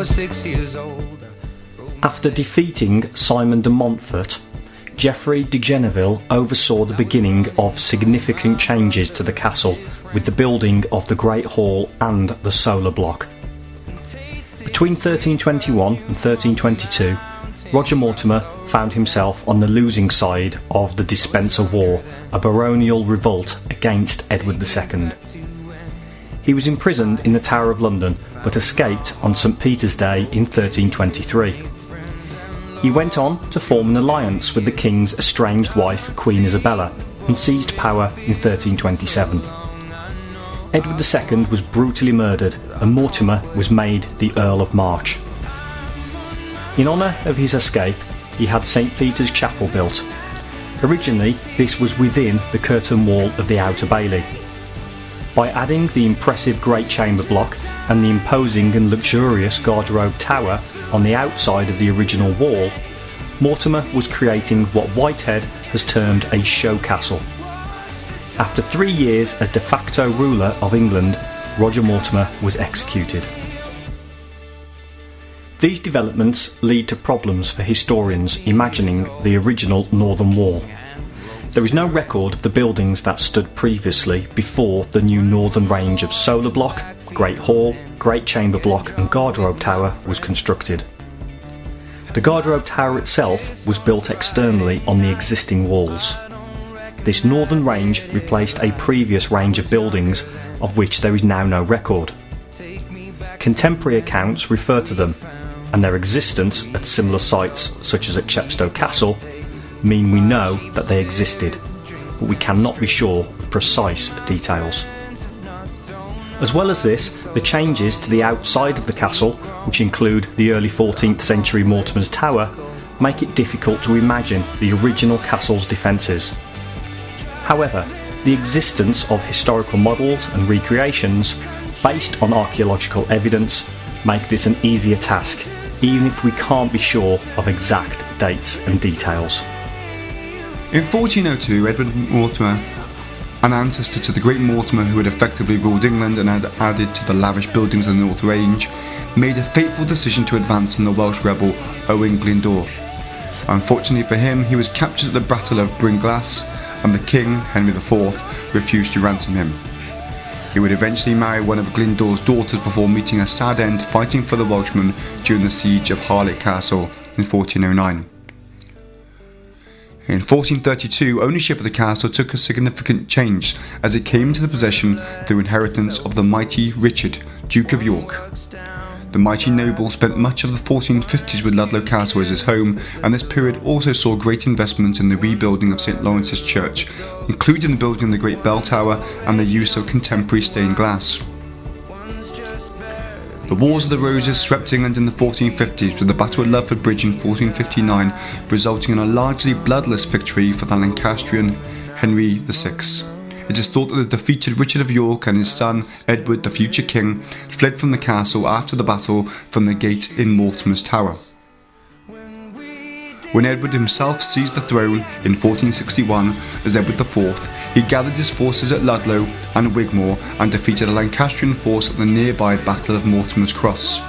was 6 years old. After defeating Simon de Montfort, Geoffrey de Geneville oversaw the beginning of significant changes to the castle with the building of the Great Hall and the Solar Block. Between 1321 and 1322, Roger Mortimer found himself on the losing side of the Despencer War, a baronial revolt against Edward II. He was imprisoned in the Tower of London but escaped on St Peter's Day in 1323. He went on to form an alliance with the king's estranged wife, Queen Isabella, and seized power in 1327. Edward II was brutally murdered and Mortimer was made the Earl of March. In honour of his escape, he had St Peter's Chapel built. Originally, this was within the curtain wall of the Outer Bailey. By adding the impressive Great Chamber block and the imposing and luxurious Garderobe Tower on the outside of the original wall, Mortimer was creating what Whitehead has termed a show castle. After 3 years as de facto ruler of England, Roger Mortimer was executed. These developments lead to problems for historians imagining the original Northern Wall. There is no record of the buildings that stood previously before the new northern range of Solar Block, Great Hall, Great Chamber Block and Garderobe Tower was constructed. The Garderobe Tower itself was built externally on the existing walls. This northern range replaced a previous range of buildings of which there is now no record. Contemporary accounts refer to them, and their existence at similar sites such as at Chepstow Castle mean we know that they existed, but we cannot be sure of precise details. As well as this, the changes to the outside of the castle, which include the early 14th century Mortimer's Tower, make it difficult to imagine the original castle's defences. However, the existence of historical models and recreations based on archaeological evidence make this an easier task, even if we can't be sure of exact dates and details. In 1402, Edward Mortimer, an ancestor to the great Mortimer who had effectively ruled England and had added to the lavish buildings of the North Range, made a fateful decision to advance on the Welsh rebel Owain Glyndwr. Unfortunately for him, he was captured at the Battle of Brynglas, and the king, Henry IV, refused to ransom him. He would eventually marry one of Glyndwr's daughters before meeting a sad end fighting for the Welshmen during the siege of Harlech Castle in 1409. In 1432, ownership of the castle took a significant change as it came into the possession through inheritance of the mighty Richard, Duke of York. The mighty noble spent much of the 1450s with Ludlow Castle as his home, and this period also saw great investments in the rebuilding of St Lawrence's Church, including the building of the Great Bell Tower and the use of contemporary stained glass. The Wars of the Roses swept England in the 1450s with the Battle of Ludford Bridge in 1459, resulting in a largely bloodless victory for the Lancastrian Henry VI. It is thought that the defeated Richard of York and his son Edward, the future king, fled from the castle after the battle from the gate in Mortimer's Tower. When Edward himself seized the throne in 1461 as Edward IV, he gathered his forces at Ludlow and Wigmore and defeated a Lancastrian force at the nearby Battle of Mortimer's Cross.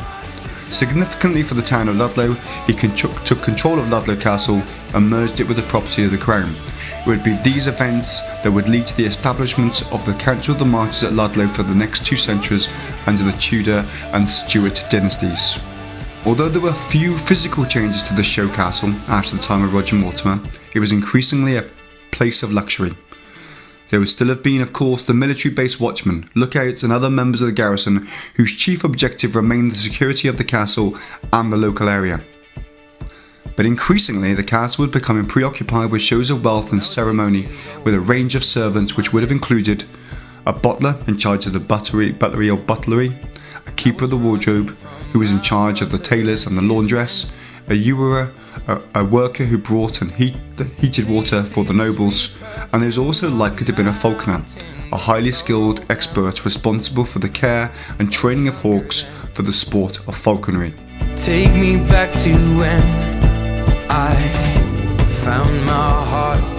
Significantly for the town of Ludlow, he took control of Ludlow Castle and merged it with the property of the Crown. It would be these events that would lead to the establishment of the Council of the Marches at Ludlow for the next 2 centuries under the Tudor and Stuart dynasties. Although there were few physical changes to the show castle after the time of Roger Mortimer, it was increasingly a place of luxury. There would still have been, of course, the military-based watchmen, lookouts and other members of the garrison whose chief objective remained the security of the castle and the local area. But increasingly, the castle was becoming preoccupied with shows of wealth and ceremony, with a range of servants which would have included a butler in charge of the butlery, a keeper of the wardrobe who was in charge of the tailors and the laundress, a ewerer, a worker who brought and heated water for the nobles, and there was also likely to have been a falconer, a highly skilled expert responsible for the care and training of hawks for the sport of falconry. Take me back to when I found my heart.